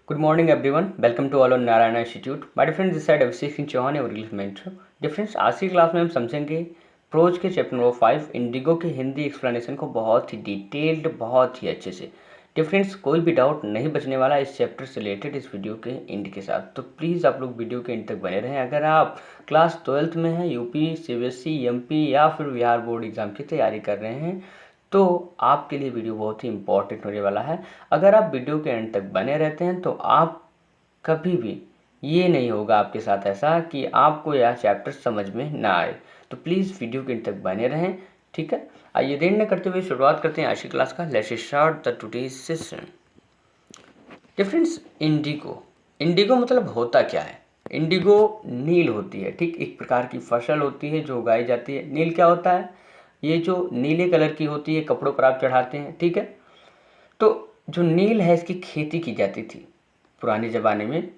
Good morning everyone. Welcome to all on Narayana Institute. My dear friends, this side Abhishek Singh Chauhan और English mentor. Dear friends, आज की class में हम समझेंगे pros के chapter number 5 Indigo के Hindi explanation को बहुत ही डिटेल्ड, बहुत ही अच्छे से। डियर फ्रेंड्स, कोई भी डाउट नहीं बचने वाला इस चैप्टर से रिलेटेड इस वीडियो के एंड के साथ, तो प्लीज़ आप लोग वीडियो के एंड तक बने रहें। अगर आप क्लास 12th में हैं, यूपी, सीबीएसई, एमपी या फिर बिहार बोर्ड एग्जाम की तैयारी कर रहे हैं, तो आपके लिए वीडियो बहुत ही इंपॉर्टेंट होने वाला है। अगर आप वीडियो के एंड तक बने रहते हैं तो आप कभी भी ये नहीं होगा आपके साथ ऐसा कि आपको यह चैप्टर समझ में ना आए। तो प्लीज़ वीडियो के एंड तक बने रहें, ठीक है। आइए देर न करते हुए शुरुआत करते हैं आज की क्लास का। Let's start the today's session. Difference Indigo. Indigo मतलब होता क्या है? इंडिगो नील होती है, ठीक। एक प्रकार की फसल होती है जो उगाई जाती है। नील क्या होता है? ये जो नीले कलर की होती है, कपड़ों पर आप चढ़ाते हैं, ठीक है। तो जो नील है इसकी खेती की जाती थी पुराने ज़माने में,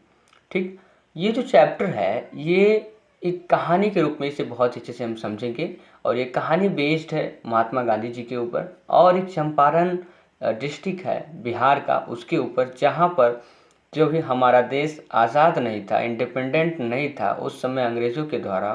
ठीक। ये जो चैप्टर है ये एक कहानी के रूप में इसे बहुत अच्छे से हम समझेंगे, और ये कहानी बेस्ड है महात्मा गांधी जी के ऊपर, और एक चंपारण डिस्ट्रिक्ट है बिहार का, उसके ऊपर, जहाँ पर जो भी हमारा देश आज़ाद नहीं था, इंडिपेंडेंट नहीं था, उस समय अंग्रेज़ों के द्वारा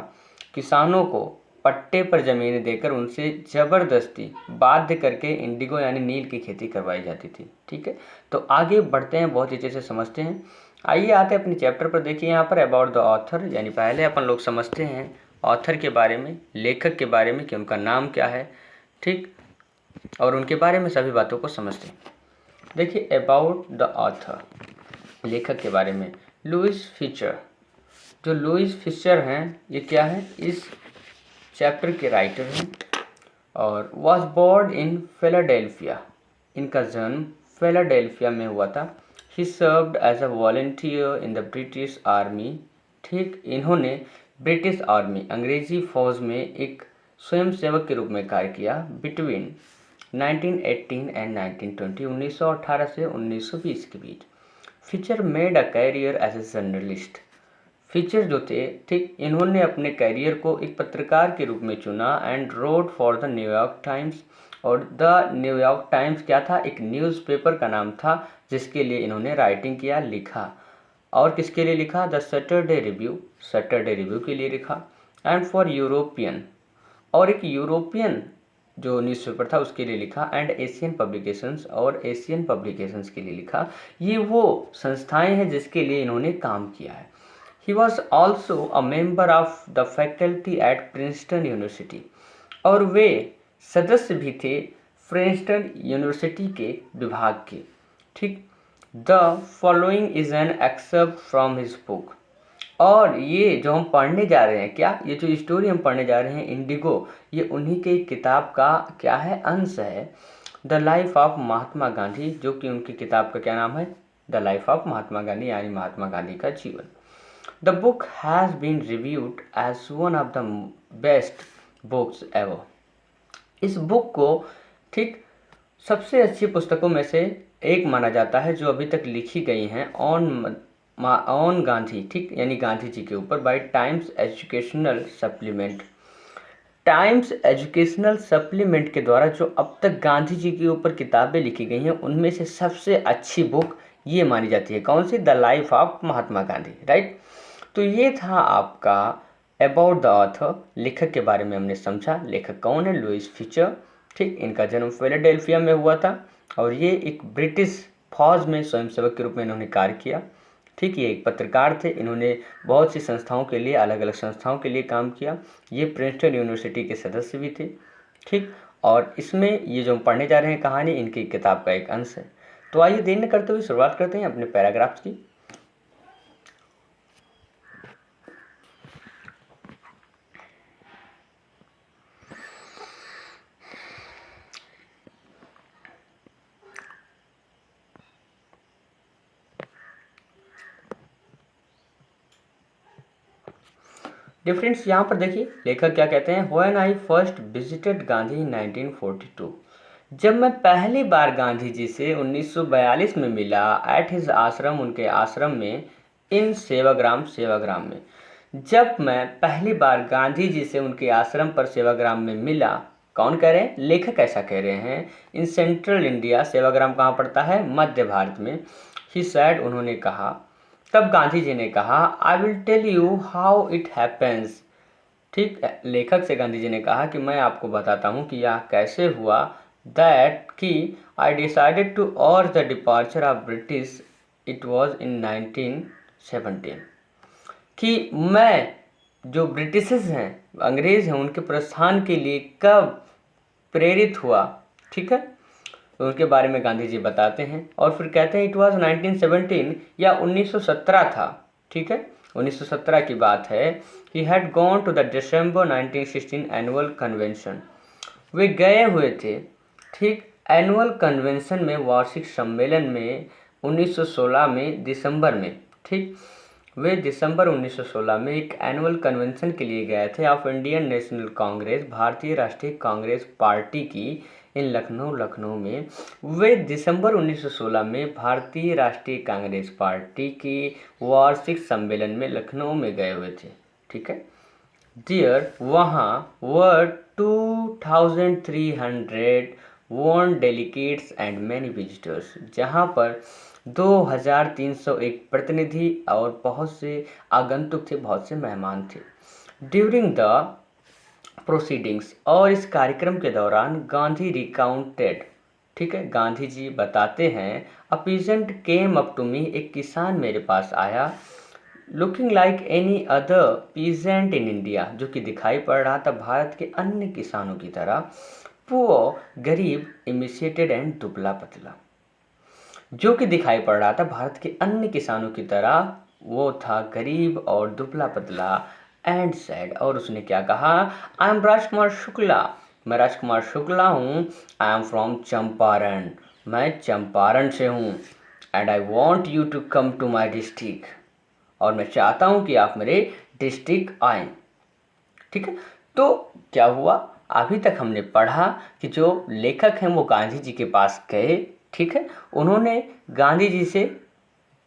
किसानों को पट्टे पर ज़मीनें देकर उनसे ज़बरदस्ती बाध्य करके इंडिगो यानी नील की खेती करवाई जाती थी, ठीक है। तो आगे बढ़ते हैं, बहुत अच्छे से समझते हैं। आइए आते हैं अपने चैप्टर पर। देखिए यहाँ पर अबाउट द ऑथर, यानी पहले अपन लोग समझते हैं ऑथर के बारे में, लेखक के बारे में कि उनका नाम क्या है, ठीक, और उनके बारे में सभी बातों को समझते हैं। देखिए अबाउट द ऑथर, लेखक के बारे में, लुइस फिशर। जो लुइस फिशर हैं ये क्या है? इस चैप्टर के राइटर हैं, और वॉज बोर्न इन फिलाडेल्फिया। इनका जन्म फिलाडेल्फिया में हुआ था। He served as a volunteer in the British army, ठीक। इन्होंने ब्रिटिश आर्मी, अंग्रेजी फौज में एक स्वयंसेवक के रूप में कार्य किया बिटवीन 1918 एंड 1920, 1918 से 1920 के बीच। Fischer made a career as a journalist. Fischer जो थे, ठीक, इन्होंने अपने कैरियर को एक पत्रकार के रूप में चुना and road for the New York times. और द न्यूयॉर्क टाइम्स क्या था? एक न्यूज़पेपर का नाम था, जिसके लिए इन्होंने राइटिंग किया, लिखा। और किसके लिए लिखा? The Saturday review, Saturday review के लिए लिखा। एंड फॉर यूरोपियन, और एक यूरोपियन जो न्यूज़पेपर था उसके लिए लिखा। एंड एशियन पब्लिकेशंस, और एशियन पब्लिकेशंस के लिए लिखा। ये वो संस्थाएं हैं जिसके लिए इन्होंने काम किया है। He was also a member of the faculty at Princeton University, और वे सदस्य भी थे प्रिंसटन यूनिवर्सिटी के विभाग के, ठीक। The following is an except from his book, और ये जो हम पढ़ने जा रहे हैं, क्या ये जो स्टोरी हम पढ़ने जा रहे हैं इंडिगो, ये उन्हीं के किताब का क्या है? अंश है। The life of Mahatma Gandhi, जो कि उनकी किताब का क्या नाम है? The life of Mahatma Gandhi, यानी महात्मा गांधी का जीवन। The book has been reviewed as one of the best books ever. इस बुक को, ठीक, सबसे अच्छी पुस्तकों में से एक माना जाता है जो अभी तक लिखी गई हैं ऑन गांधी, ठीक, यानी गांधी जी के ऊपर, by Times Educational Supplement. Times Educational Supplement के द्वारा जो अब तक गांधी जी के ऊपर किताबें लिखी गई हैं, उनमें से सबसे अच्छी बुक ये मानी जाती है। कौन सी? The life of Mahatma Gandhi, right. तो ये था आपका अबाउट द ऑथर, लेखक के बारे में हमने समझा। लेखक कौन है? लुइस फिशर, ठीक। इनका जन्म फिलाडेल्फिया में हुआ था, और ये एक ब्रिटिश फौज में स्वयंसेवक के रूप में इन्होंने कार्य किया, ठीक। ये एक पत्रकार थे, इन्होंने बहुत सी संस्थाओं के लिए, अलग अलग संस्थाओं के लिए काम किया। ये प्रिंसटन यूनिवर्सिटी के सदस्य भी थे, ठीक। और इसमें ये जो हम पढ़ने जा रहे हैं कहानी, इनकी किताब का एक अंश है। तो आइए देर न करते हुए शुरुआत करते हैं अपने पैराग्राफ्स की। डिफरेंस यहाँ पर देखिए, लेखक क्या कहते हैं? When I first visited Gandhi in 1942, जब मैं पहली बार गांधी जी से 1942 में मिला, एट हिज आश्रम, उनके आश्रम में, इन सेवाग्राम, सेवाग्राम में। जब मैं पहली बार गांधी जी से उनके आश्रम पर सेवाग्राम में मिला, कौन कह रहे हैं? लेखक ऐसा कह रहे हैं। इन सेंट्रल इंडिया, सेवाग्राम कहाँ पड़ता है? मध्य भारत में। ही सैड, उन्होंने कहा, तब गांधी जी ने कहा, I will tell you how it happens. ठीक, लेखक से गांधी जी ने कहा कि मैं आपको बताता हूँ कि यह कैसे हुआ। दैट कि I decided to urge the departure of British, it was in 1917। कि मैं जो ब्रिटिशर्स हैं, अंग्रेज़ हैं, उनके प्रस्थान के लिए कब प्रेरित हुआ। ठीक है, तो उनके बारे में गांधी जी बताते हैं और फिर कहते हैं इट वाज 1917 या 1917 था। ठीक है, 1917 की बात है। He had gone to the December 1916 annual convention. वे गए हुए थे, ठीक, एनुअल कन्वेंशन में, वार्षिक सम्मेलन में 1916 में, दिसंबर में। ठीक, वे दिसंबर 1916 में एक एनुअल कन्वेंशन के लिए गए थे ऑफ इंडियन नेशनल कांग्रेस, भारतीय राष्ट्रीय कांग्रेस पार्टी की, इन लखनऊ में। वे दिसंबर 1916 में भारतीय राष्ट्रीय कांग्रेस पार्टी की वार्षिक सम्मेलन में लखनऊ में गए हुए थे। ठीक है, देयर वहाँ were 2300 worn delegates and many visitors, जहाँ पर 2301 प्रतिनिधि और बहुत से आगंतुक थे, बहुत से मेहमान थे। ड्यूरिंग द प्रोसीडिंग्स, और इस कार्यक्रम के दौरान गांधी रिकाउंटेड, ठीक है, गांधी जी बताते हैं, a peasant came up to me, एक किसान मेरे पास आया, looking like any other peasant in India, जो कि दिखाई पड़ रहा था भारत के अन्य किसानों की तरह, पुअर, गरीब, इमिशिएटेड एंड दुबला पतला, जो कि दिखाई पड़ रहा था भारत के अन्य किसानों की तरह, वो था गरीब और दुबला पतला, एंड सैड, और उसने क्या कहा, आई एम राजकुमार शुक्ला, मैं राजकुमार शुक्ला हूँ, आई एम फ्रॉम चंपारण, मैं चंपारण से हूँ, and I want you to come to my district, और मैं चाहता हूँ कि आप मेरे डिस्ट्रिक्ट आएँ। ठीक है, तो क्या हुआ, अभी तक हमने पढ़ा कि जो लेखक हैं वो गांधी जी के पास गए। ठीक है, उन्होंने गांधी जी से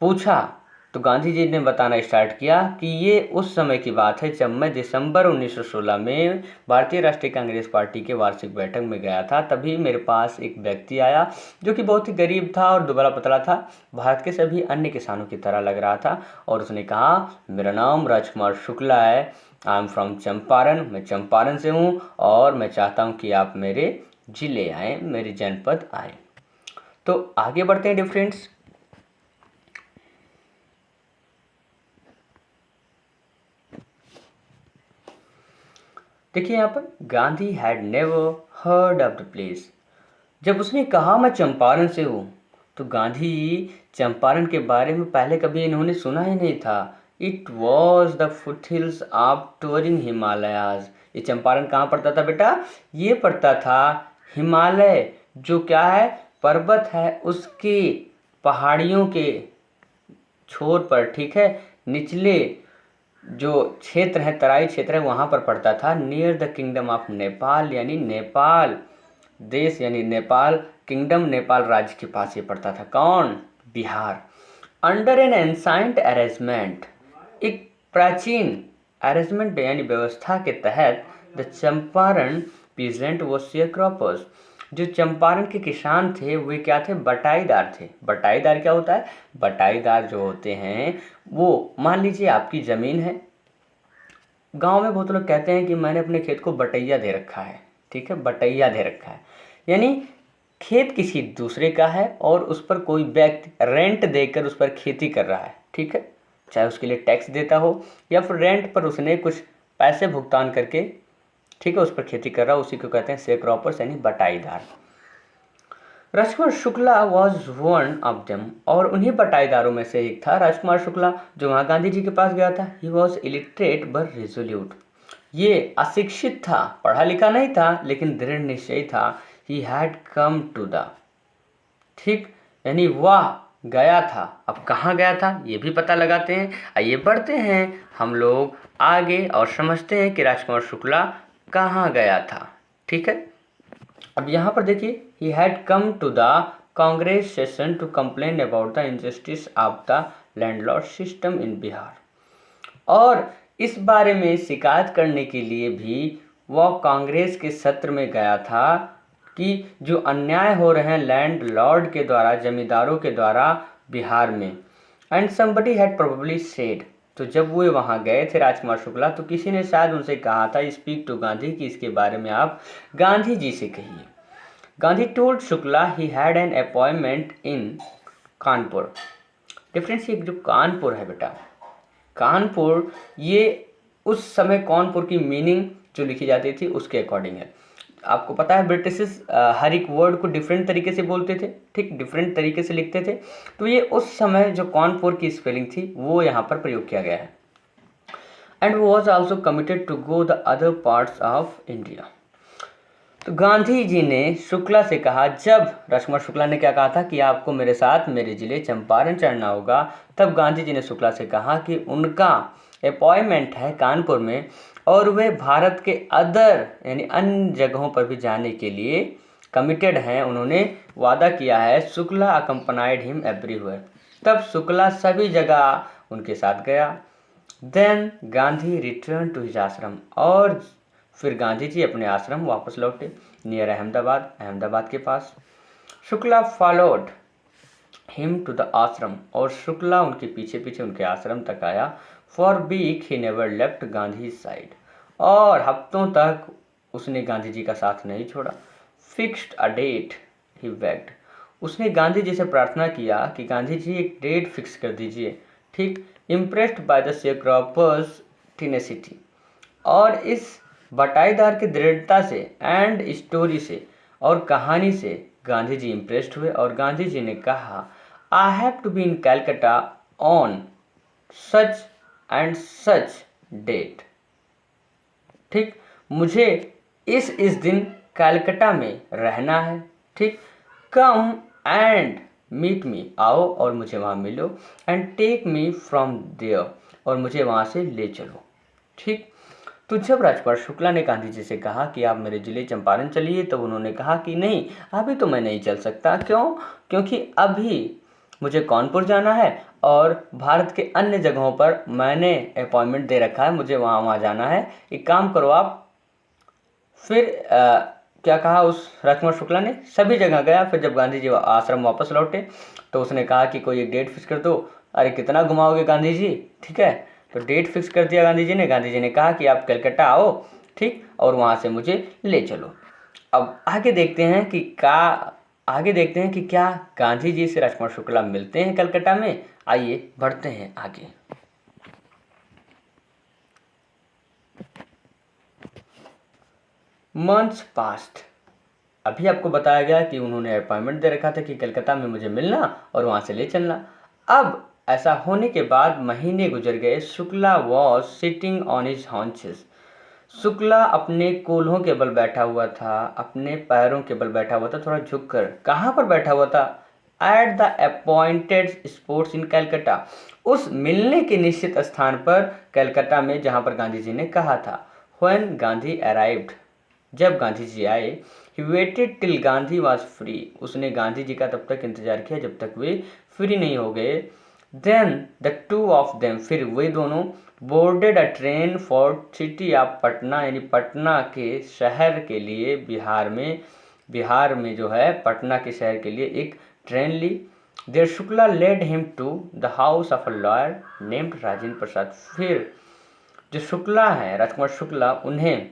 पूछा, तो गांधी जी ने बताना स्टार्ट किया कि ये उस समय की बात है जब मैं दिसंबर 1916 में भारतीय राष्ट्रीय कांग्रेस पार्टी के वार्षिक बैठक में गया था। तभी मेरे पास एक व्यक्ति आया जो कि बहुत ही गरीब था और दुबला पतला था, भारत के सभी अन्य किसानों की तरह लग रहा था, और उसने कहा, मेरा नाम राजकुमार शुक्ला है, आई एम फ्रॉम चंपारण, मैं चंपारण से हूँ, और मैं चाहता हूँ कि आप मेरे जिले आएँ, मेरे जनपद आएँ। तो आगे बढ़ते हैं डिफरेंट्स। देखिए यहाँ पर, Gandhi had never heard of the place, जब उसने कहा मैं चंपारण से हूँ, तो गांधी चंपारण के बारे में पहले कभी इन्होंने सुना ही नहीं था। It was the foothills of touring Himalayas, ये चंपारण कहाँ पड़ता था बेटा, ये पड़ता था हिमालय, जो क्या है, पर्वत है, उसके पहाड़ियों के छोर पर। ठीक है, निचले जो क्षेत्र है, तराई क्षेत्र है, वहाँ पर पड़ता था, near the kingdom of Nepal, यानी नेपाल देश, यानी नेपाल किंगडम, नेपाल राज्य के पास ये पड़ता था। कौन, Bihar. Under an ancient arrangement, एक प्राचीन अरेंजमेंट यानी व्यवस्था के तहत, द चंपारण पीजेंट व शेयरक्रॉपर्स, जो चंपारण के किसान थे वे क्या थे, बटाईदार थे। बटाईदार क्या होता है, बटाईदार जो होते हैं वो, मान लीजिए आपकी ज़मीन है, गांव में बहुत लोग कहते हैं कि मैंने अपने खेत को बटैया दे रखा है। ठीक है, बटैया दे रखा है, यानी खेत किसी दूसरे का है और उस पर कोई व्यक्ति रेंट देकर उस पर खेती कर रहा है। ठीक है, चाहे उसके लिए टैक्स देता हो या फिर रेंट पर उसने कुछ पैसे भुगतान करके, ठीक है, उस पर खेती कर रहा हो, उसी को कहते हैं शेयरक्रॉपर्स, यानी बटाईदार। Rajkumar Shukla was one of them, और उन्हीं बटाईदारों में से एक था राजकुमार शुक्ला, जो वहाँ गांधी जी के पास गया था। He was illiterate but resolute, ये अशिक्षित था, पढ़ा लिखा नहीं था, लेकिन दृढ़ निश्चयी था। He had come to the, ठीक, यानी वह गया था। अब कहाँ गया था ये भी पता लगाते हैं। आइए बढ़ते हैं हम लोग आगे और समझते हैं कि राजकुमार शुक्ला कहाँ गया था। ठीक है, अब यहाँ पर देखिए, he had come to the Congress session to complain about the injustice of the landlord system in Bihar, और इस बारे में शिकायत करने के लिए भी वह कांग्रेस के सत्र में गया था कि जो अन्याय हो रहे हैं लैंड लॉर्ड के द्वारा, जमींदारों के द्वारा बिहार में। And somebody had probably said, तो जब वो वहाँ गए थे राजकुमार शुक्ला, तो किसी ने शायद उनसे कहा था स्पीक टू गांधी, कि इसके बारे में आप गांधी जी से कहिए। Gandhi told Shukla he had an appointment in Kanpur. Difference, ये जो कानपुर है बेटा, कानपुर, ये उस समय कानपुर की मीनिंग जो लिखी जाती थी उसके अकॉर्डिंग है। आपको पता है ब्रिटिश हर एक वर्ड को डिफरेंट तरीके से बोलते थे, ठीक, डिफरेंट तरीके से लिखते थे। तो ये उस समय जो कानपुर की स्पेलिंग थी वो यहाँ पर प्रयोग किया गया है। And was also committed to go the other parts of India. तो गांधी जी ने शुक्ला से कहा, जब राजकुमार शुक्ला ने क्या कहा था कि आपको मेरे साथ मेरे जिले चंपारण चढ़ना होगा, तब गांधी जी ने शुक्ला से कहा कि उनका अपॉइंटमेंट है कानपुर में और वे भारत के अदर यानी अन्य जगहों पर भी जाने के लिए कमिटेड हैं, उन्होंने वादा किया है। शुक्ला अकम्पनाइड हिम एवरीवेयर, तब शुक्ला सभी जगह उनके साथ गया। Then Gandhi return to his ashram, और फिर गांधी जी अपने आश्रम वापस लौटे नियर अहमदाबाद, अहमदाबाद के पास। Shukla followed him to the ashram, और शुक्ला उनके पीछे पीछे उनके आश्रम तक आया। For week he never left Gandhi side, और हफ्तों तक उसने गांधी जी का साथ नहीं छोड़ा। Fixed a date he bagged, उसने गांधी जी से प्रार्थना किया कि गांधी जी एक डेट फिक्स कर दीजिए, ठीक। इम्प्रेस्ड बाय द शेयरक्रॉपर्स टेनेसिटी, और इस बटाईदार की दृढ़ता से एंड स्टोरी से और कहानी से गांधी जी इम्प्रेस्ड हुए, और गांधी जी ने कहा, I have to be in Calcutta on such and such date, ठीक, मुझे इस दिन कैलकाटा में रहना है, ठीक। कम एंड मीट मी, आओ और मुझे वहाँ मिलो। And take me from there, और मुझे वहाँ से ले चलो, ठीक। तो जब राजकुमार शुक्ला ने गांधी जी से कहा कि आप मेरे जिले चंपारण चलिए, तब उन्होंने कहा कि नहीं, अभी तो मैं नहीं चल सकता। क्यों? क्योंकि अभी मुझे कानपुर जाना है और भारत के अन्य जगहों पर मैंने अपॉइंटमेंट दे रखा है, मुझे वहाँ जाना है। एक काम करो आप। फिर क्या कहा उस राजकुमार शुक्ला ने, सभी जगह गया। फिर जब गांधी जी आश्रम वापस लौटे तो उसने कहा कि कोई एक डेट फिक्स कर दो। अरे कितना घुमाओगे गांधी जी, ठीक है। तो डेट फिक्स कर दिया गांधी जी ने। गांधी जी ने कहा कि आप कलकत्ता आओ, ठीक, और वहाँ से मुझे ले चलो। अब आगे देखते हैं कि क्या गांधी जी से राजकुमार शुक्ला मिलते हैं कलकत्ता में। आइए बढ़ते हैं आगे। मंथ्स पास्ट, अभी आपको बताया गया कि उन्होंने अपॉइंटमेंट दे रखा था कि कलकत्ता में मुझे मिलना और वहाँ से ले चलना। अब ऐसा होने के बाद महीने गुजर गए। Shukla was sitting on his haunches, Shukla अपने कोल्हों के बल बैठा हुआ था, अपने पैरों के बल बैठा हुआ था, थोड़ा झुककर। कहाँ पर बैठा हुआ था? At the appointed sports in Calcutta, उस मिलने के निश्चित स्थान पर कलकत्ता में जहाँ पर गांधी जी ने कहा था। व्हेन गांधी अराइव्ड, जब गांधी जी आए। He waited till Gandhi was free, उसने गांधी जी का तब तक इंतजार किया जब तक वे फ्री नहीं हो गए। Then the two of them, फिर वे दोनों boarded a train for city of Patna, यानी पटना के शहर के लिए, बिहार में जो है पटना के शहर के लिए एक ट्रेन ली। There Shukla led him to the house of a lawyer named Rajendra Prasad, फिर जो शुक्ला है राजकुमार शुक्ला, उन्हें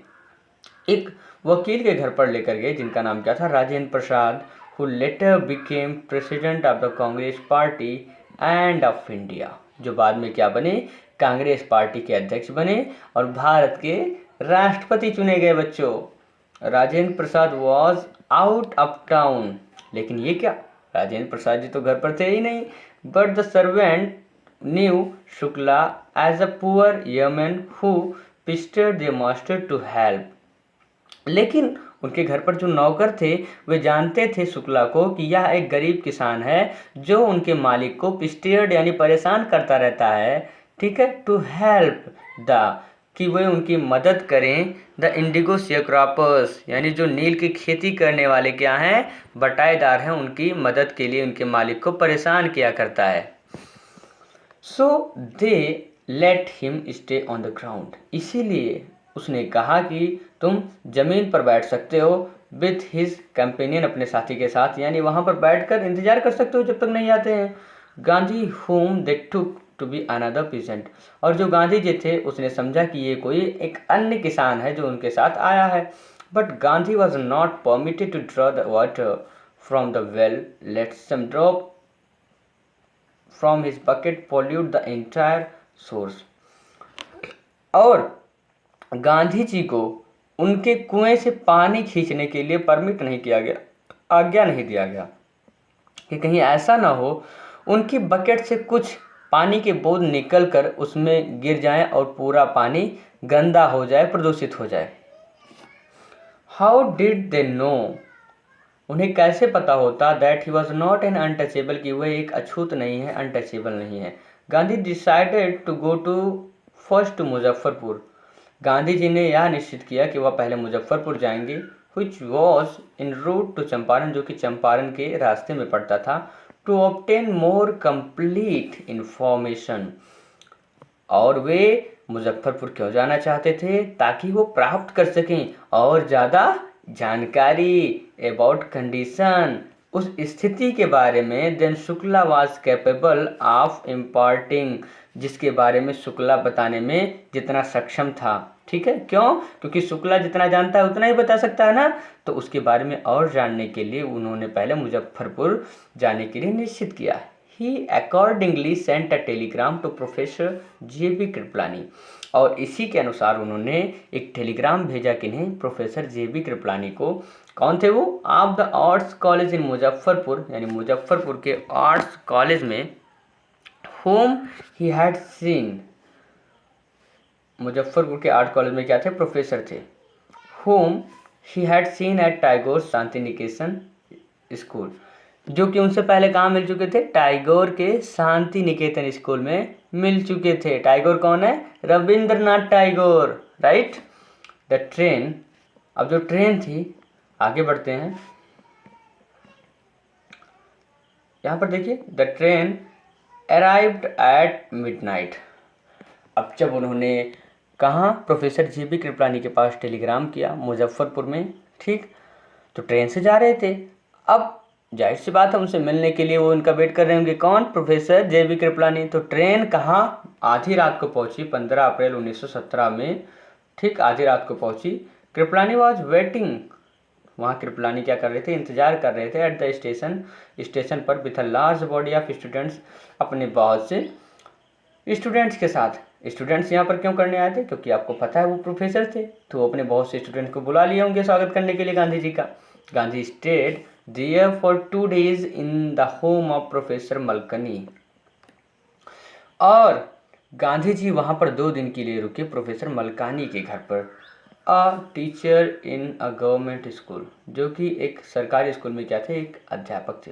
एक वकील के घर पर लेकर गए जिनका नाम क्या था? Rajendra Prasad, who later became president of the Congress party and of India, जो बाद में क्या बने? कांग्रेस पार्टी के अध्यक्ष बने और भारत के राष्ट्रपति चुने गए। बच्चों, Rajendra Prasad was out of town, लेकिन ये क्या, राजेंद्र प्रसाद जी तो घर पर थे ही नहीं। But the servant knew Shukla as a poor yeoman who pestered the master to help, लेकिन उनके घर पर जो नौकर थे वे जानते थे शुक्ला को कि यह एक गरीब किसान है जो उनके मालिक को पिस्टेयर्ड यानी परेशान करता रहता है, ठीक है, टू हेल्प द, कि वे उनकी मदद करें, द इंडिगो शेयरक्रॉपर्स, यानी जो नील की खेती करने वाले क्या हैं? बटाईदार हैं, उनकी मदद के लिए उनके मालिक को परेशान किया करता है। So they let him stay on the ground, इसीलिए उसने कहा कि तुम जमीन पर बैठ सकते हो विथ हिज कंपेनियन, अपने साथी के साथ, यानी वहाँ पर बैठकर इंतजार कर सकते हो जब तक नहीं आते हैं। Gandhi whom they took to be another peasant, और जो गांधी जी थे उसने समझा कि ये कोई एक अन्य किसान है जो उनके साथ आया है। But Gandhi was not permitted to draw the water from the well, let some drop from his bucket pollute the entire source. और गांधी जी को उनके कुएं से पानी खींचने के लिए परमिट नहीं किया गया, आज्ञा नहीं दिया गया कि कहीं ऐसा ना हो उनकी बकेट से कुछ पानी के बूंद निकल कर उसमें गिर जाएं और पूरा पानी गंदा हो जाए, प्रदूषित हो जाए। हाउ डिड दे नो, उन्हें कैसे पता होता that he was not an untouchable, कि वह एक अछूत नहीं है, अनटचेबल नहीं है। Gandhi decided to go to first to Muzaffarpur, Gandhi ji ने यह निश्चित किया कि वह पहले मुजफ्फरपुर जाएंगे, which was in route to Champaran, जो कि चंपारण के रास्ते में पड़ता था, to obtain more complete information, और वे मुजफ्फरपुर क्यों जाना चाहते थे, ताकि वो प्राप्त कर सकें और ज़्यादा जानकारी अबाउट कंडीशन, उस स्थिति के बारे में, then Shukla was capable of imparting, जिसके बारे में शुक्ला बताने में जितना सक्षम था। ठीक है, क्यों? क्योंकि शुक्ला जितना जानता है उतना ही बता सकता है ना, तो उसके बारे में और जानने के लिए उन्होंने पहले मुजफ्फरपुर जाने के लिए निश्चित किया। He accordingly sent a telegram to professor J B. Kripalani, और इसी के अनुसार उन्होंने एक टेलीग्राम भेजा किन्हें, प्रोफेसर जे.बी. कृपलानी को। कौन थे वो? Of the arts college in Muzaffarpur, यानी मुजफ्फरपुर के आर्ट्स कॉलेज में, whom he had seen, Muzaffarpur के आर्ट कॉलेज में क्या थे? प्रोफेसर थे। whom he had seen at Tagore Shanti Niketan school, जो कि उनसे पहले कहाँ मिल चुके थे? टैगोर के शांति निकेतन स्कूल में मिल चुके थे। टैगोर कौन है? Rabindranath Tagore, right. The train, अब जो ट्रेन थी, आगे बढ़ते हैं, यहाँ पर देखिए, the train arrived at midnight. अब जब उन्होंने कहाँ? Professor J B. कृपलानी के पास टेलीग्राम किया मुजफ्फरपुर में, ठीक, तो ट्रेन से जा रहे थे। अब जाहिर सी बात है उनसे मिलने के लिए वो उनका वेट कर रहे होंगे। कौन? Professor J B. कृपलानी। तो ट्रेन कहाँ? आधी रात को पहुंची, 15 अप्रैल 1917 में, ठीक, आधी रात को पहुंची। कृपलानी वॉज वेटिंग, वहाँ कृपलानी क्या कर रहे थे? इंतजार कर रहे थे। एट द स्टेशन, स्टेशन पर with a large body of students, अपने बहुत से स्टूडेंट्स के साथ। स्टूडेंट्स यहाँ पर क्यों करने आए थे? क्योंकि आपको पता है वो प्रोफेसर थे, तो वो अपने बहुत से स्टूडेंट्स को बुला लिए होंगे स्वागत करने के लिए गांधी जी का। Gandhi stayed there for 2 days in the home of professor Malkani, और गांधी जी वहाँ पर 2 दिन के लिए रुके प्रोफेसर मलकानी के घर पर। A teacher in a government school, जो कि एक सरकारी स्कूल में क्या थे? एक अध्यापक थे।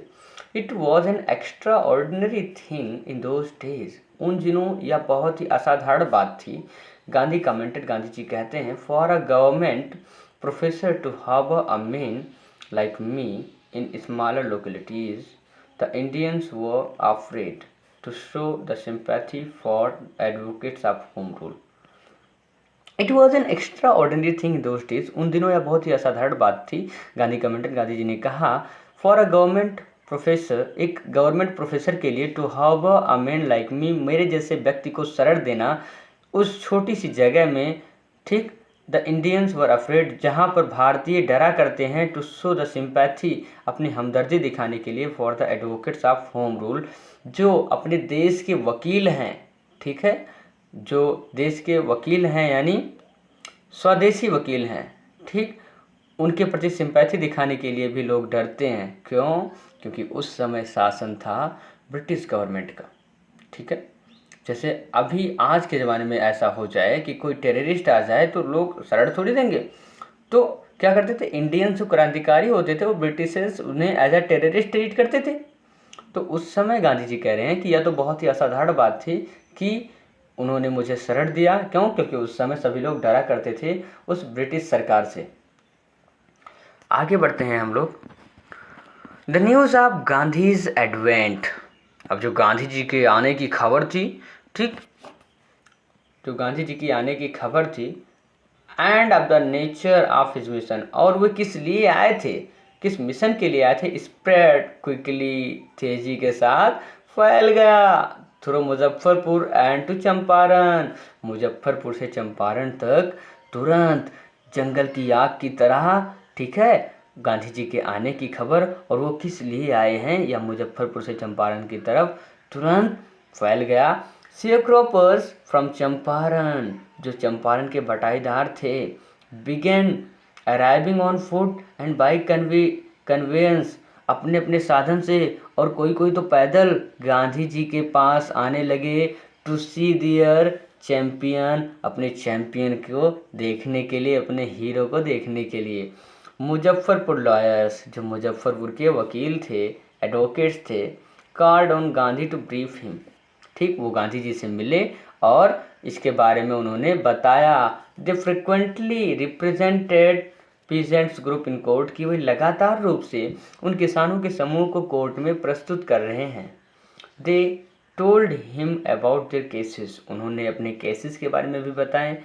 It was an extraordinary thing in those days, उन दिनों यह बहुत ही असाधारण बात थी। गांधी कमेंटेड, गांधी जी कहते हैं, for a government professor to have a man like me in smaller localities, the Indians were afraid to show the sympathy for advocates of home rule. It was an extraordinary thing those days, उन दिनों यह बहुत ही असाधारण बात थी। Gandhi commented, Gandhi ji ने कहा, for a government professor, एक गवर्नमेंट प्रोफेसर के लिए, to have a man like me, मेरे जैसे व्यक्ति को शरण देना उस छोटी सी जगह में, ठीक, द इंडियंस वर अफ्रेड, जहाँ पर भारतीय डरा करते हैं, टू शो द सिंपैथी, अपनी हमदर्दी दिखाने के लिए, for the advocates of home rule, जो अपने देश के वकील हैं, ठीक है, जो देश के वकील हैं यानी स्वदेशी वकील हैं, ठीक, उनके प्रति सिंपैथी दिखाने के लिए भी लोग डरते हैं। क्यों? क्योंकि उस समय शासन था ब्रिटिश गवर्नमेंट का, ठीक है। जैसे अभी आज के ज़माने में ऐसा हो जाए कि कोई टेररिस्ट आ जाए तो लोग शरण थोड़ी देंगे, तो क्या करते थे? इंडियन जो क्रांतिकारी होते थे वो ब्रिटिशर्स उन्हें एज अ टेररिस्ट ट्रीट करते थे। तो उस समय गांधी जी कह रहे हैं कि यह तो बहुत ही असाधारण बात थी कि उन्होंने मुझे शरण दिया। क्यों? क्योंकि उस समय सभी लोग डरा करते थे उस ब्रिटिश सरकार से। आगे बढ़ते हैं हम लोग। The news of Gandhi's advent, अब जो गांधी जी के आने की खबर थी, ठीक, जो गांधी जी की आने की खबर थी, end of the nature of his mission, और वे किस लिए आए थे, किस मिशन के लिए आए थे, स्प्रेड क्विकली, तेजी के साथ, फैल गया through Muzaffarpur and to Champaran, Muzaffarpur से चंपारण तक तुरंत जंगल की आग की तरह, ठीक है, गांधी जी के आने की खबर और वो किस लिए आए हैं या मुजफ्फरपुर से चंपारण की तरफ तुरंत फैल गया। शेयरक्रॉपर्स फ्रॉम चंपारण, जो चंपारण के बटाईदार थे, began arriving on foot and by conveyance, अपने अपने साधन से और कोई कोई तो पैदल गांधी जी के पास आने लगे, टू सी दियर चैंपियन, अपने चैंपियन को देखने के लिए, अपने हीरो को देखने के लिए। मुजफ्फरपुर लॉयर्स, जो मुजफ्फरपुर के वकील थे, एडवोकेट्स थे, called on Gandhi to brief him, ठीक, वो गांधी जी से मिले और इसके बारे में उन्होंने बताया। They frequently represented peasants group in court, की वही लगातार रूप से उन किसानों के समूह को कोर्ट में प्रस्तुत कर रहे हैं। They told him about their cases, उन्होंने अपने केसेस के बारे में भी बताएं,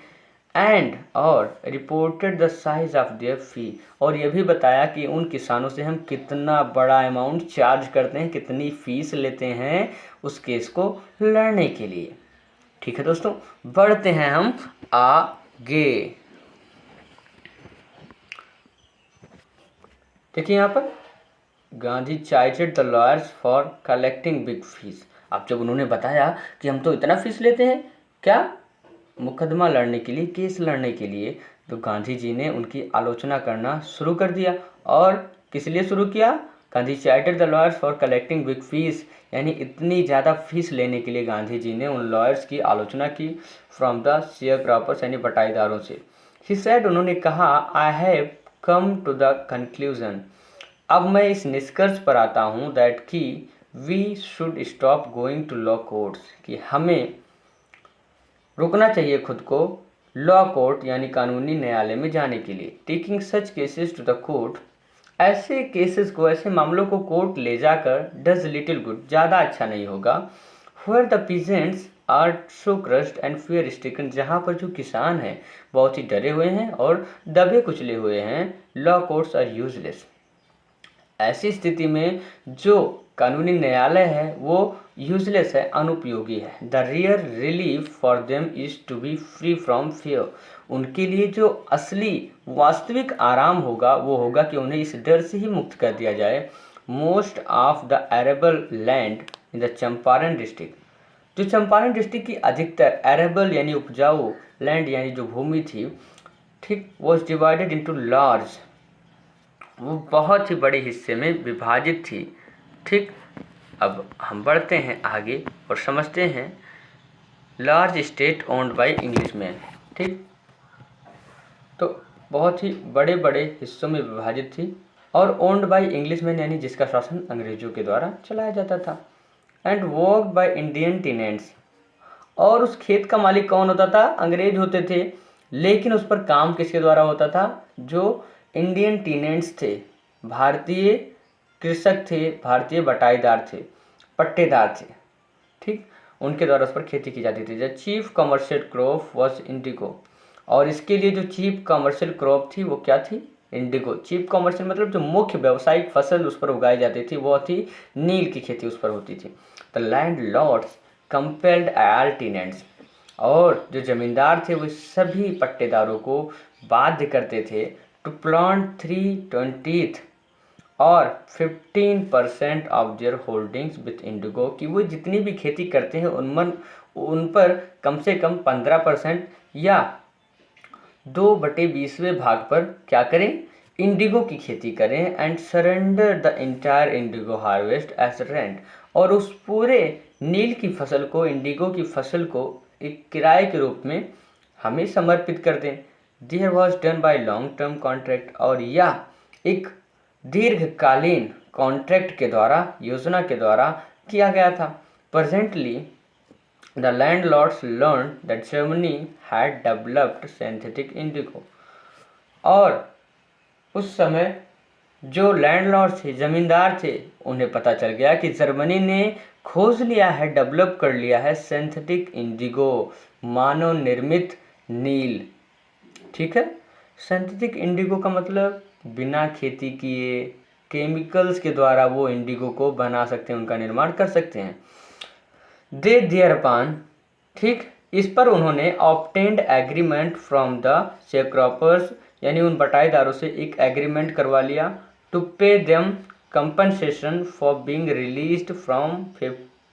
एंड और reported the size of their fee, और यह भी बताया कि उन किसानों से हम कितना बड़ा अमाउंट चार्ज करते हैं, कितनी फीस लेते हैं उस केस को लड़ने के लिए। ठीक है दोस्तों, बढ़ते हैं हम आगे। देखिए यहाँ पर Gandhi chided the lawyers for collecting big fees. अब जब उन्होंने बताया कि हम तो इतना फीस लेते हैं क्या मुकदमा लड़ने के लिए, केस लड़ने के लिए, तो गांधी जी ने उनकी आलोचना करना शुरू कर दिया। और किस लिए शुरू किया? Gandhi chided the lawyers for collecting big fees, यानी इतनी ज़्यादा फीस लेने के लिए गांधी जी ने उन लॉयर्स की आलोचना की, फ्रॉम द शेयर क्रॉपर्स, यानी बटाईदारों से। ही सेड, उन्होंने कहा, I have come to the conclusion, अब मैं इस निष्कर्ष पर आता हूँ, दैट कि we should stop going to law courts, कि हमें रुकना चाहिए खुद को लॉ कोर्ट यानी कानूनी न्यायालय में जाने के लिए। Taking such cases to the court, ऐसे केसेस को, ऐसे मामलों को कोर्ट ले जाकर डज लिटिल गुड, ज़्यादा अच्छा नहीं होगा। Where the peasants are so crushed and fear stricken, जहाँ पर जो किसान हैं बहुत ही डरे हुए हैं और दबे कुचले हुए हैं, लॉ कोर्ट्स आर यूजलेस, ऐसी स्थिति में जो कानूनी न्यायालय है वो यूजलेस है, अनुपयोगी है। The real relief for them is to be free from fear, उनके लिए जो असली वास्तविक आराम होगा वो होगा कि उन्हें इस डर से ही मुक्त कर दिया जाए। Most of the arable land in the Champaran district, जो चंपारण डिस्ट्रिक्ट की अधिकतर एरेबल यानी उपजाऊ लैंड यानी जो भूमि थी, ठीक, वॉज डिवाइडेड इंटू लार्ज, वो बहुत ही बड़े हिस्से में विभाजित थी। ठीक, अब हम बढ़ते हैं आगे और समझते हैं large state owned by Englishman. ठीक, तो बहुत ही बड़े बड़े हिस्सों में विभाजित थी और ओन्ड बाय इंग्लिशमैन यानी जिसका शासन अंग्रेजों के द्वारा चलाया जाता था। And worked by Indian tenants, और उस खेत का मालिक कौन होता था? अंग्रेज होते थे, लेकिन उस पर काम किसके द्वारा होता था? जो इंडियन टेनेंट्स थे, भारतीय कृषक थे, भारतीय बटाईदार थे, पट्टेदार थे, ठीक, उनके द्वारा उस पर खेती की जाती थी। The chief commercial crop was Indigo, और इसके लिए जो चीफ कमर्शियल क्रॉप थी वो क्या थी? इंडिगो। चीफ कमर्शियल मतलब जो मुख्य व्यावसायिक फसल उस पर उगाई जाती थी वो थी नील की खेती, उस पर होती थी। The landlords compelled all tenants, और जो जमींदार थे वो सभी पट्टेदारों को बाध्य करते थे टू प्लांट 3/20 और 15% of their holdings with Indigo, कि वो जितनी भी खेती करते हैं उन पर कम से कम 15% या 2/20वें भाग पर क्या करें? इंडिगो की खेती करें। And surrender the entire indigo harvest as rent, और उस पूरे नील की फसल को, इंडिगो की फसल को एक किराए के रूप में हमें समर्पित कर दें। There was done by long term contract, और यह एक दीर्घकालीन कॉन्ट्रैक्ट के द्वारा, योजना के द्वारा किया गया था। Presently the landlords learn that Germany had developed synthetic Indigo, और उस समय जो लैंडलॉर्ड्स थे, जमींदार थे, उन्हें पता चल गया कि जर्मनी ने खोज लिया है, डेवलप कर लिया है सिंथेटिक इंडिगो, मानव निर्मित नील। ठीक है, सिंथेटिक इंडिगो का मतलब बिना खेती किए केमिकल्स के द्वारा वो इंडिगो को बना सकते हैं, उनका निर्माण कर सकते हैं। दे देयर अपॉन, ठीक, इस पर उन्होंने ऑब्टेन्ड एग्रीमेंट फ्रॉम द शेयरक्रॉपर्स, यानी उन बटाईदारों से एक एग्रीमेंट करवा लिया, to pay them compensation for being released from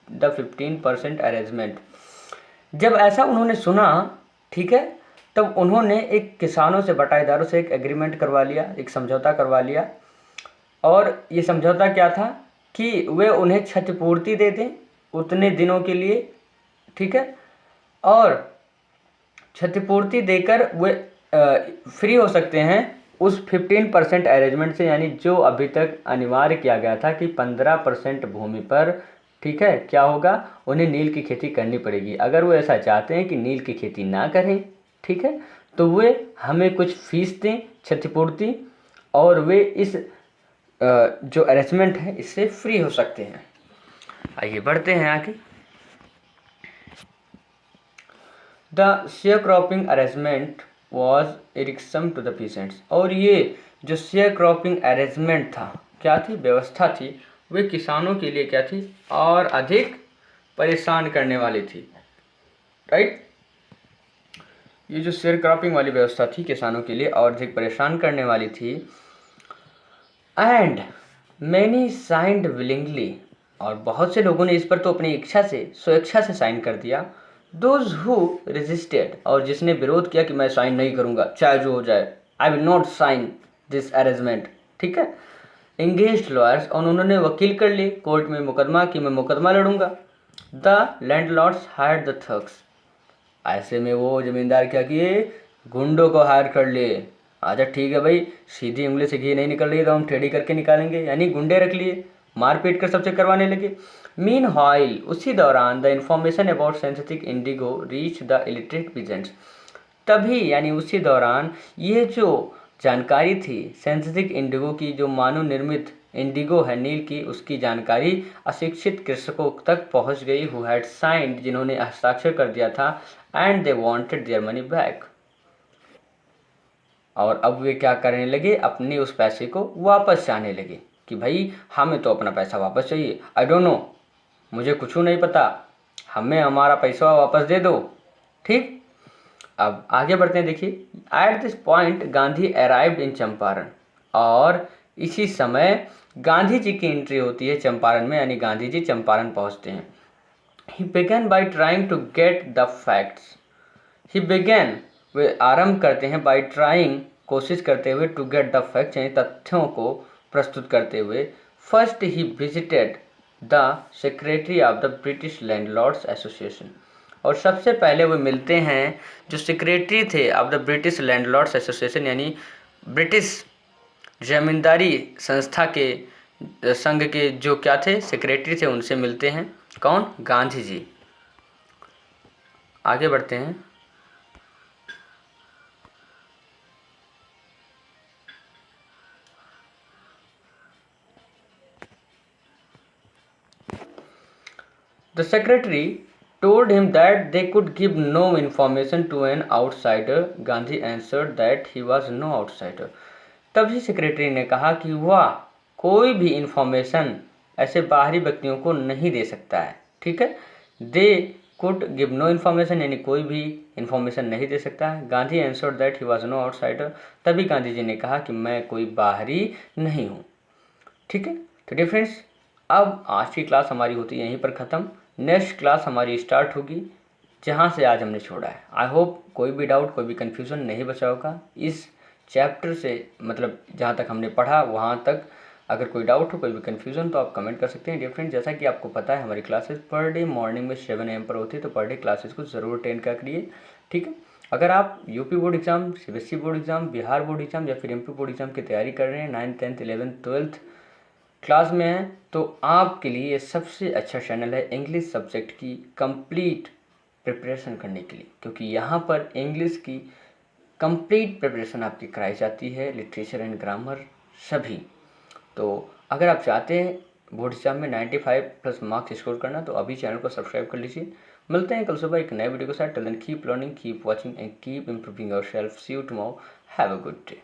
the 15% arrangement. जब ऐसा उन्होंने सुना, ठीक है, तब उन्होंने एक किसानों से, बटाईदारों से एक एग्रीमेंट करवा लिया, एक समझौता करवा लिया। और ये समझौता क्या था कि वे उन्हें क्षतिपूर्ति दे दें उतने दिनों के लिए, ठीक है, और क्षतिपूर्ति देकर वे फ्री हो सकते हैं उस 15% अरेंजमेंट से, यानी जो अभी तक अनिवार्य किया गया था कि 15% भूमि पर, ठीक है, क्या होगा, उन्हें नील की खेती करनी पड़ेगी। अगर वो ऐसा चाहते हैं कि नील की खेती ना करें, ठीक है, तो वे हमें कुछ फीस दें क्षतिपूर्ति, और वे इस जो अरेंजमेंट है इससे फ्री हो सकते हैं। आइए बढ़ते हैं आगे। The share cropping arrangement was irksome to the peasants, और ये जो शेयर क्रॉपिंग अरेंजमेंट था, क्या थी, व्यवस्था थी, वे किसानों के लिए क्या थी, और अधिक परेशान करने वाली थी, राइट। ये जो शेयर क्रॉपिंग वाली व्यवस्था थी किसानों के लिए और अधिक परेशान करने वाली थी। एंड मैनी साइंड विलिंगली, और बहुत से लोगों ने इस पर तो अपनी इच्छा से, स्वेच्छा से साइन कर दिया। दोज हु रेजिस्टेड, और जिसने विरोध किया कि मैं साइन नहीं करूंगा चाहे जो हो जाए, I will not sign this arrangement, ठीक है, एंगेज्ड लॉयर्स, और उन्होंने वकील कर लिए कोर्ट में मुकदमा कि मैं मुकदमा लड़ूंगा। The landlords hired the thugs, ऐसे में वो जमींदार क्या किए, गुंडों को हायर कर लिए। अच्छा ठीक है भाई, सीधी उंगली से घी नहीं निकल रही तो हम टेढ़ी करके निकालेंगे, यानी गुंडे रख लिए, मारपीट कर सबसे करवाने लगे। मीन हाइल, उसी दौरान the information about synthetic Indigo reach the illiterate peasants, तभी यानी उसी दौरान ये जो जानकारी थी सिंथेटिक इंडिगो की, जो मानव निर्मित इंडिगो है नील की, उसकी जानकारी अशिक्षित कृषकों तक पहुंच गई, हु हैड साइंड, जिन्होंने हस्ताक्षर कर दिया था, and they wanted their money back, और अब वे क्या करने लगे, अपने उस पैसे को वापस चाहने लगे कि भाई हमें तो अपना पैसा वापस चाहिए, आई डोंट नो, मुझे कुछ नहीं पता, हमें हमारा पैसा वापस दे दो, ठीक। अब आगे बढ़ते हैं, देखिए। At this point Gandhi arrived in Champaran, और इसी समय गांधी जी की एंट्री होती है चंपारण में, यानी गांधी जी चंपारण पहुंचते हैं। He began by trying to get the facts, he began, वे आरंभ करते हैं, बाय ट्राइंग, कोशिश करते हुए, टू गेट द फैक्ट्स, यानी तथ्यों को प्रस्तुत करते हुए। First he visited the secretary of the British landlords association, और सबसे पहले वो मिलते हैं जो सेक्रेटरी थे of the British landlords association, यानी ब्रिटिश जमींदारी संस्था के संघ के जो क्या थे, सेक्रेटरी थे, उनसे मिलते हैं। कौन, गांधी जी। आगे बढ़ते हैं। The secretary told him that they could give no information to an outsider. Gandhi answered that he was no outsider. तभी सेक्रेटरी ने कहा कि वह कोई भी इंफॉर्मेशन ऐसे बाहरी व्यक्तियों को नहीं दे सकता है, ठीक है। They could give no information, यानी कोई भी इंफॉर्मेशन नहीं दे सकता है। Gandhi answered that he was no outsider, तभी गांधी जी ने कहा कि मैं कोई बाहरी नहीं हूँ, ठीक है। तो डियर फ्रेंड्स, अब आज की क्लास हमारी होती है यहीं पर ख़त्म। नेक्स्ट क्लास हमारी स्टार्ट होगी जहाँ से आज हमने छोड़ा है। आई होप कोई भी डाउट, कोई भी कन्फ्यूज़न नहीं बचा होगा इस चैप्टर से, मतलब जहाँ तक हमने पढ़ा वहाँ तक। अगर कोई डाउट हो, कोई भी कन्फ्यूज़न, तो आप कमेंट कर सकते हैं। डियर फ्रेंड्स, जैसा कि आपको पता है हमारी क्लासेस पर डे मॉर्निंग में 7 AM पर होती है, तो पर डे क्लासेस को ज़रूर अटेंड कर करिए, ठीक है। अगर आप UP board exam, CBSE board exam, Bihar board exam या फिर MP बोर्ड एग्ज़ाम की तैयारी कर रहे हैं, 9th 10th 11th 12th class में हैं, तो आपके लिए सबसे अच्छा चैनल है इंग्लिश सब्जेक्ट की कंप्लीट प्रिपरेशन करने के लिए, क्योंकि यहाँ पर इंग्लिश की कंप्लीट प्रिपरेशन आपकी कराई जाती है, लिटरेचर एंड ग्रामर सभी। तो अगर आप चाहते हैं बोर्ड एग्जाम में 95+ मार्क्स स्कोर करना, तो अभी चैनल को सब्सक्राइब कर लीजिए। मिलते हैं कल सुबह एक नए वीडियो के साथ। Till then keep learning, keep watching and keep improving yourself. See you tomorrow. Have a good day.